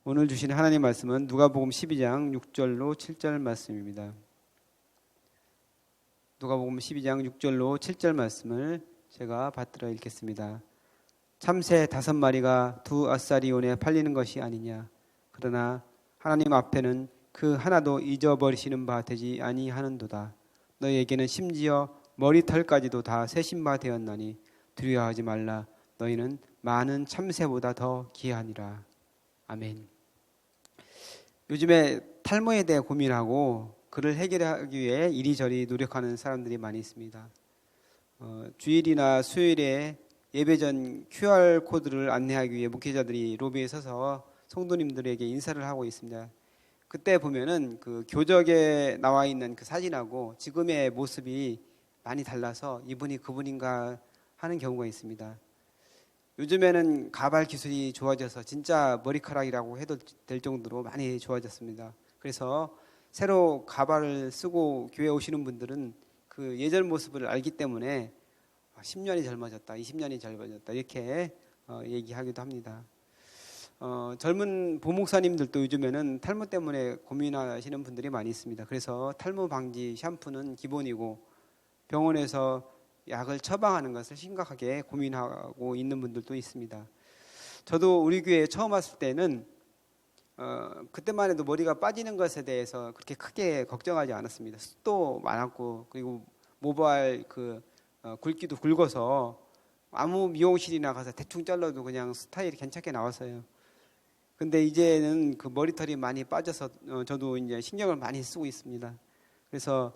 오늘 주신 하나님 말씀은 누가복음 12장 6절로 7절 말씀입니다. 누가복음 12장 6절로 7절 말씀을 제가 받들어 읽겠습니다. 참새 5마리가 2아사리온에 팔리는 것이 아니냐. 그러나 하나님 앞에는 그 하나도 잊어버리시는 바 되지 아니하는도다. 너희에게는 심지어 머리털까지도 다 세신 바 되었나니 두려워하지 말라. 너희는 많은 참새보다 더 귀하니라. 아멘. 요즘에 탈모에 대해 고민하고 그를 해결하기 위해 이리저리 노력하는 사람들이 많이 있습니다. 주일이나 수요일에 예배 전 QR코드를 안내하기 위해 목회자들이 로비에 서서 성도님들에게 인사를 하고 있습니다. 그때 보면은 그 교적에 나와 있는 그 사진하고 지금의 모습이 많이 달라서 이분이 그분인가 하는 경우가 있습니다. 요즘에는 가발 기술이 좋아져서 진짜 머리카락이라고 해도 될 정도로 많이 좋아졌습니다. 그래서 새로 가발을 쓰고 교회 오시는 분들은 그 예전 모습을 알기 때문에 10년이 젊어졌다, 20년이 젊어졌다 이렇게 얘기하기도 합니다. 젊은 보목사님들도 요즘에는 탈모 때문에 고민하시는 분들이 많이 있습니다. 그래서 탈모 방지 샴푸는 기본이고 병원에서 약을 처방하는 것을 심각하게 고민하고 있는 분들도 있습니다. 저도 우리 교회에 처음 왔을 때는 그때만 해도 머리가 빠지는 것에 대해서 그렇게 크게 걱정하지 않았습니다. 숱도 많았고 그리고 모발 굵기도 굵어서 아무 미용실이나 가서 대충 잘라도 그냥 스타일이 괜찮게 나왔어요. 근데 이제는 그 머리털이 많이 빠져서 저도 이제 신경을 많이 쓰고 있습니다. 그래서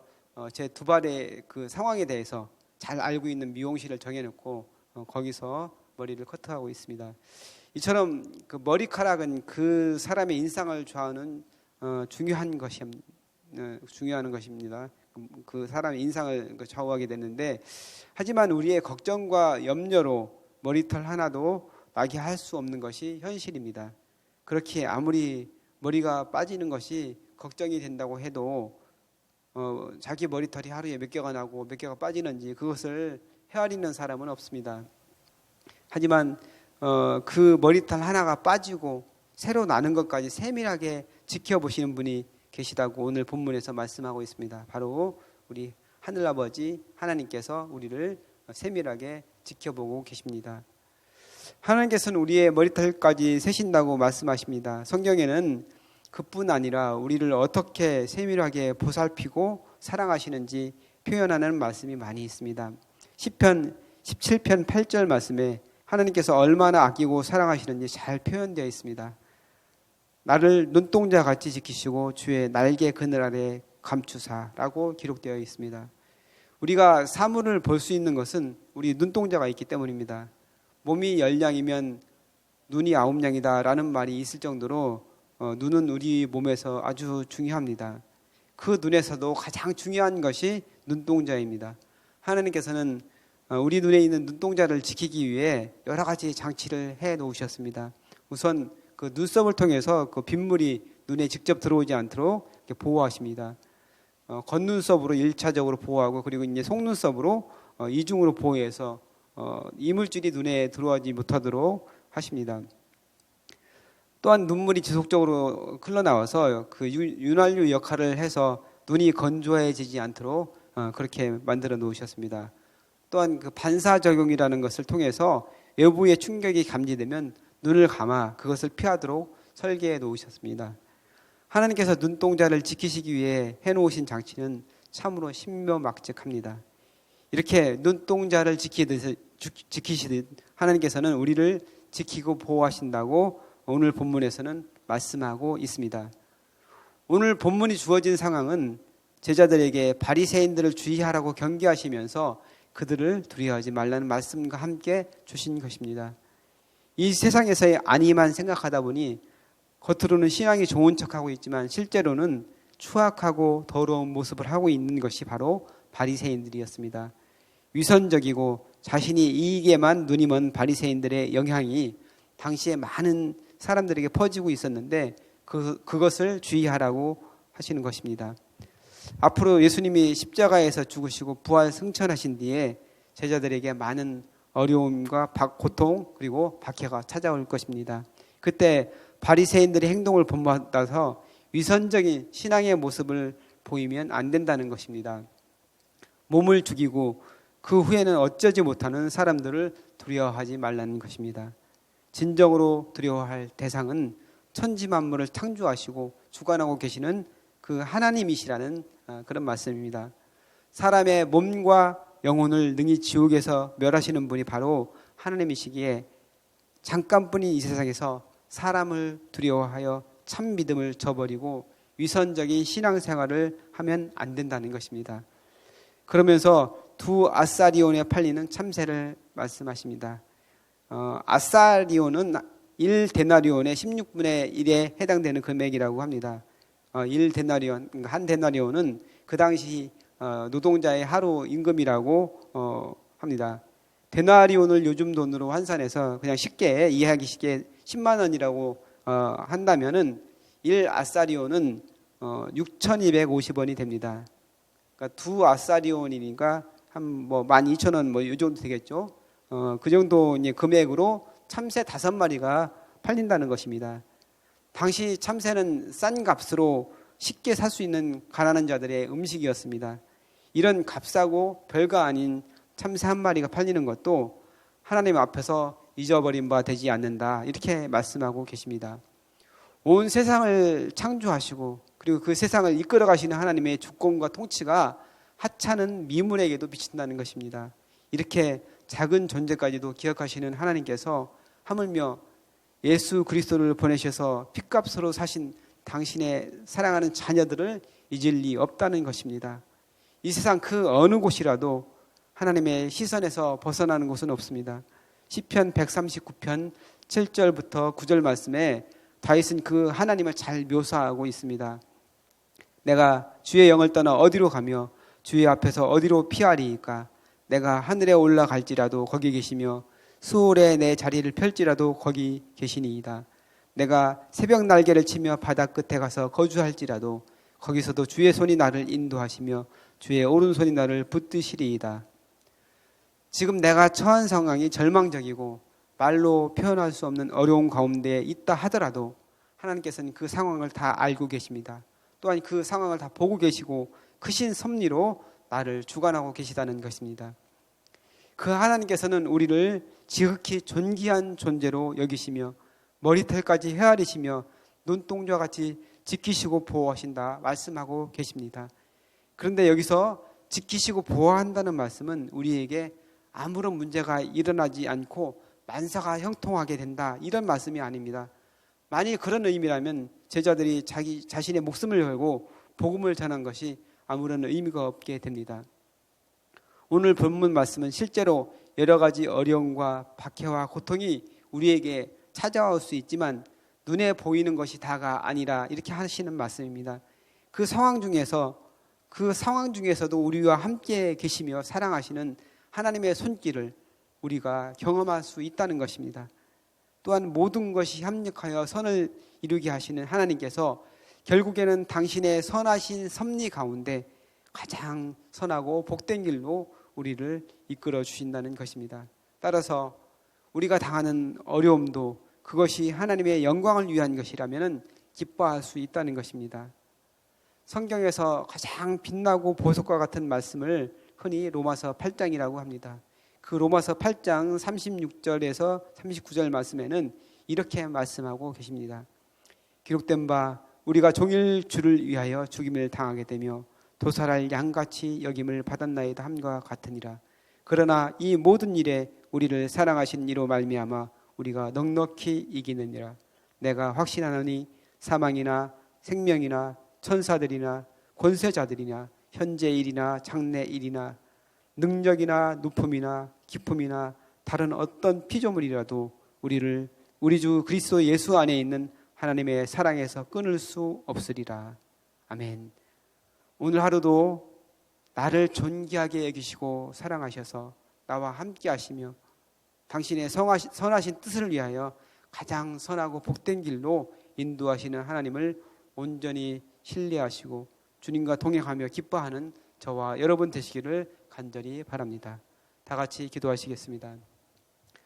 제 두 발의 그 상황에 대해서 잘 알고 있는 미용실을 정해놓고 거기서 머리를 커트하고 있습니다. 이처럼 그 머리카락은 그 사람의 인상을 좌우하는 중요한 것입니다. 그 사람의 인상을 좌우하게 되는데, 하지만 우리의 걱정과 염려로 머리털 하나도 나게 할 수 없는 것이 현실입니다. 그렇게 아무리 머리가 빠지는 것이 걱정이 된다고 해도 자기 머리털이 하루에 몇 개가 나고 몇 개가 빠지는지 그것을 헤아리는 사람은 없습니다. 하지만 그 머리털 하나가 빠지고 새로 나는 것까지 세밀하게 지켜보시는 분이 계시다고 오늘 본문에서 말씀하고 있습니다. 바로 우리 하늘아버지 하나님께서 우리를 세밀하게 지켜보고 계십니다. 하나님께서는 우리의 머리털까지 세신다고 말씀하십니다. 성경에는 그뿐 아니라 우리를 어떻게 세밀하게 보살피고 사랑하시는지 표현하는 말씀이 많이 있습니다. 시편 17편 8절 말씀에 하나님께서 얼마나 아끼고 사랑하시는지 잘 표현되어 있습니다. 나를 눈동자 같이 지키시고 주의 날개 그늘 아래 감추사라고 기록되어 있습니다. 우리가 사물을 볼 수 있는 것은 우리 눈동자가 있기 때문입니다. 몸이 10냥이면 눈이 9냥이다 라는 말이 있을 정도로 눈은 우리 몸에서 아주 중요합니다. 그 눈에서도 가장 중요한 것이 눈동자입니다. 하나님께서는 우리 눈에 있는 눈동자를 지키기 위해 여러 가지 장치를 해 놓으셨습니다. 우선 그 눈썹을 통해서 그 빗물이 눈에 직접 들어오지 않도록 보호하십니다. 겉눈썹으로 1차적으로 보호하고 그리고 이제 속눈썹으로 이중으로 보호해서 이물질이 눈에 들어오지 못하도록 하십니다. 또한 눈물이 지속적으로 흘러나와서 그 윤활유 역할을 해서 눈이 건조해지지 않도록 그렇게 만들어 놓으셨습니다. 또한 그 반사작용이라는 것을 통해서 외부의 충격이 감지되면 눈을 감아 그것을 피하도록 설계해 놓으셨습니다. 하나님께서 눈동자를 지키시기 위해 해놓으신 장치는 참으로 신묘막측합니다. 이렇게 눈동자를 지키시듯 하나님께서는 우리를 지키고 보호하신다고 오늘 본문에서는 말씀하고 있습니다. 오늘 본문이 주어진 상황은 제자들에게 바리새인들을 주의하라고 경계하시면서 그들을 두려워하지 말라는 말씀과 함께 주신 것입니다. 이 세상에서의 안위만 생각하다 보니 겉으로는 신앙이 좋은 척하고 있지만 실제로는 추악하고 더러운 모습을 하고 있는 것이 바로 바리새인들이었습니다. 위선적이고 자신이 이익에만 눈이 먼 바리새인들의 영향이 당시에 많은 사람들에게 퍼지고 있었는데 그것을 주의하라고 하시는 것입니다. 앞으로 예수님이 십자가에서 죽으시고 부활 승천하신 뒤에 제자들에게 많은 어려움과 고통 그리고 박해가 찾아올 것입니다. 그때 바리새인들의 행동을 본받아서 위선적인 신앙의 모습을 보이면 안 된다는 것입니다. 몸을 죽이고 그 후에는 어쩌지 못하는 사람들을 두려워하지 말라는 것입니다. 진정으로 두려워할 대상은 천지만물을 창조하시고 주관하고 계시는 그 하나님이시라는 그런 말씀입니다. 사람의 몸과 영혼을 능히 지옥에서 멸하시는 분이 바로 하나님이시기에 잠깐뿐인 이 세상에서 사람을 두려워하여 참 믿음을 저버리고 위선적인 신앙생활을 하면 안 된다는 것입니다. 그러면서 두 아사리온에 팔리는 참새를 말씀하십니다. 아사리온은 1데나리온의 16분의 1에 해당되는 금액이라고 합니다. 1데나리온, 그러니까 한 데나리온은 그 당시 노동자의 하루 임금이라고 합니다. 데나리온을 요즘 돈으로 환산해서 그냥 쉽게 이해하기 쉽게 10만 원이라고 한다면은 1아사리온은 6,250원이 됩니다. 그러니까 두 아사리온이니까 한 뭐 12,000원 뭐 이 정도 되겠죠. 그 정도 금액으로 참새 5마리가 팔린다는 것입니다. 당시 참새는 싼 값으로 쉽게 살 수 있는 가난한 자들의 음식이었습니다. 이런 값싸고 별거 아닌 참새 한 마리가 팔리는 것도 하나님 앞에서 잊어버린 바 되지 않는다, 이렇게 말씀하고 계십니다. 온 세상을 창조하시고 그리고 그 세상을 이끌어 가시는 하나님의 주권과 통치가 하찮은 미물에게도 미친다는 것입니다. 이렇게 작은 존재까지도 기억하시는 하나님께서 하물며 예수 그리스도를 보내셔서 핏값으로 사신 당신의 사랑하는 자녀들을 잊을 리 없다는 것입니다. 이 세상 그 어느 곳이라도 하나님의 시선에서 벗어나는 곳은 없습니다. 시편 139편 7절부터 9절 말씀에 다윗은 그 하나님을 잘 묘사하고 있습니다. 내가 주의 영을 떠나 어디로 가며 주의 앞에서 어디로 피하리이까? 내가 하늘에 올라갈지라도 거기 계시며 수월에 내 자리를 펼지라도 거기 계시니이다. 내가 새벽 날개를 치며 바다 끝에 가서 거주할지라도 거기서도 주의 손이 나를 인도하시며 주의 오른손이 나를 붙드시리이다. 지금 내가 처한 상황이 절망적이고 말로 표현할 수 없는 어려운 가운데 있다 하더라도 하나님께서는 그 상황을 다 알고 계십니다. 또한 그 상황을 다 보고 계시고 크신 섭리로 나를 주관하고 계시다는 것입니다. 그 하나님께서는 우리를 지극히 존귀한 존재로 여기시며 머리털까지 헤아리시며 눈동자와 같이 지키시고 보호하신다 말씀하고 계십니다. 그런데 여기서 지키시고 보호한다는 말씀은 우리에게 아무런 문제가 일어나지 않고 만사가 형통하게 된다, 이런 말씀이 아닙니다. 만일 그런 의미라면 제자들이 자기 자신의 목숨을 걸고 복음을 전한 것이 아무런 의미가 없게 됩니다. 오늘 본문 말씀은 실제로 여러 가지 어려움과 박해와 고통이 우리에게 찾아올 수 있지만 눈에 보이는 것이 다가 아니라 이렇게 하시는 말씀입니다. 그 상황 중에서도 우리와 함께 계시며 사랑하시는 하나님의 손길을 우리가 경험할 수 있다는 것입니다. 또한 모든 것이 협력하여 선을 이루게 하시는 하나님께서 결국에는 당신의 선하신 섭리 가운데 가장 선하고 복된 길로 우리를 이끌어 주신다는 것입니다. 따라서 우리가 당하는 어려움도 그것이 하나님의 영광을 위한 것이라면 기뻐할 수 있다는 것입니다. 성경에서 가장 빛나고 보석과 같은 말씀을 흔히 로마서 8장이라고 합니다. 그 로마서 8장 36절에서 39절 말씀에는 이렇게 말씀하고 계십니다. 기록된 바 우리가 종일 주를 위하여 죽임을 당하게 되며 도살할 양같이 여김을 받았나이다 함과 같으니라. 그러나 이 모든 일에 우리를 사랑하신 이로 말미암아 우리가 넉넉히 이기느니라. 내가 확신하노니 사망이나 생명이나 천사들이나 권세자들이나 현재 일이나 장래 일이나 능력이나 누품이나 기품이나 다른 어떤 피조물이라도 우리를 우리 주 그리스도 예수 안에 있는 하나님의 사랑에서 끊을 수 없으리라. 아멘. 오늘 하루도 나를 존귀하게 여기시고 사랑하셔서 나와 함께 하시며 당신의 선하신 뜻을 위하여 가장 선하고 복된 길로 인도하시는 하나님을 온전히 신뢰하시고 주님과 동행하며 기뻐하는 저와 여러분 되시기를 간절히 바랍니다. 다 같이 기도하시겠습니다.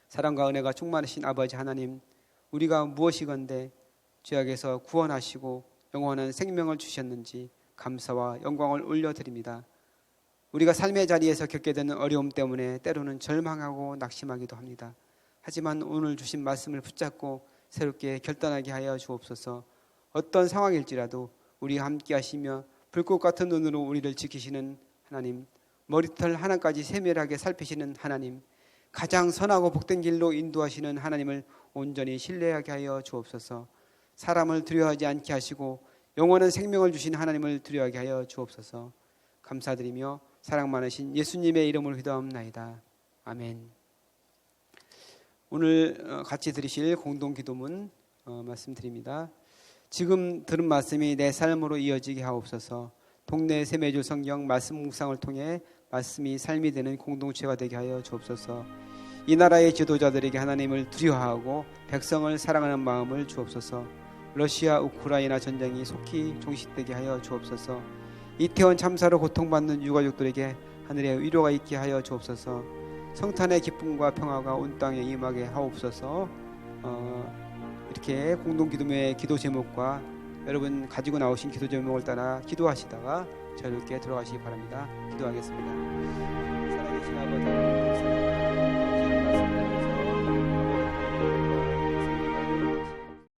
사랑과 은혜가 충만하신 아버지 하나님, 우리가 무엇이건대 죄악에서 구원하시고 영원한 생명을 주셨는지 감사와 영광을 올려드립니다. 우리가 삶의 자리에서 겪게 되는 어려움 때문에 때로는 절망하고 낙심하기도 합니다. 하지만 오늘 주신 말씀을 붙잡고 새롭게 결단하게 하여 주옵소서. 어떤 상황일지라도 우리와 함께 하시며 불꽃 같은 눈으로 우리를 지키시는 하나님, 머리털 하나까지 세밀하게 살피시는 하나님, 가장 선하고 복된 길로 인도하시는 하나님을 온전히 신뢰하게 하여 주옵소서. 사람을 두려워하지 않게 하시고 영원한 생명을 주신 하나님을 두려워하게 하여 주옵소서. 감사드리며 사랑 많으신 예수님의 이름으로 기도합나이다. 아멘. 오늘 같이 들으실 공동기도문 말씀드립니다. 지금 들은 말씀이 내 삶으로 이어지게 하옵소서. 동네 세매주 성경 말씀 묵상을 통해 말씀이 삶이 되는 공동체가 되게 하여 주옵소서. 이 나라의 지도자들에게 하나님을 두려워하고 백성을 사랑하는 마음을 주옵소서. 러시아 우크라이나 전쟁이 속히 종식되게 하여 주옵소서. 이태원 참사로 고통받는 유가족들에게 하늘의 위로가 있게 하여 주옵소서. 성탄의 기쁨과 평화가 온 땅에 임하게 하옵소서. 이렇게 공동기도문의 기도 제목과 여러분 가지고 나오신 기도 제목을 따라 기도하시다가 저녁에 들어가시기 바랍니다. 기도하겠습니다. 살아계신 아버지,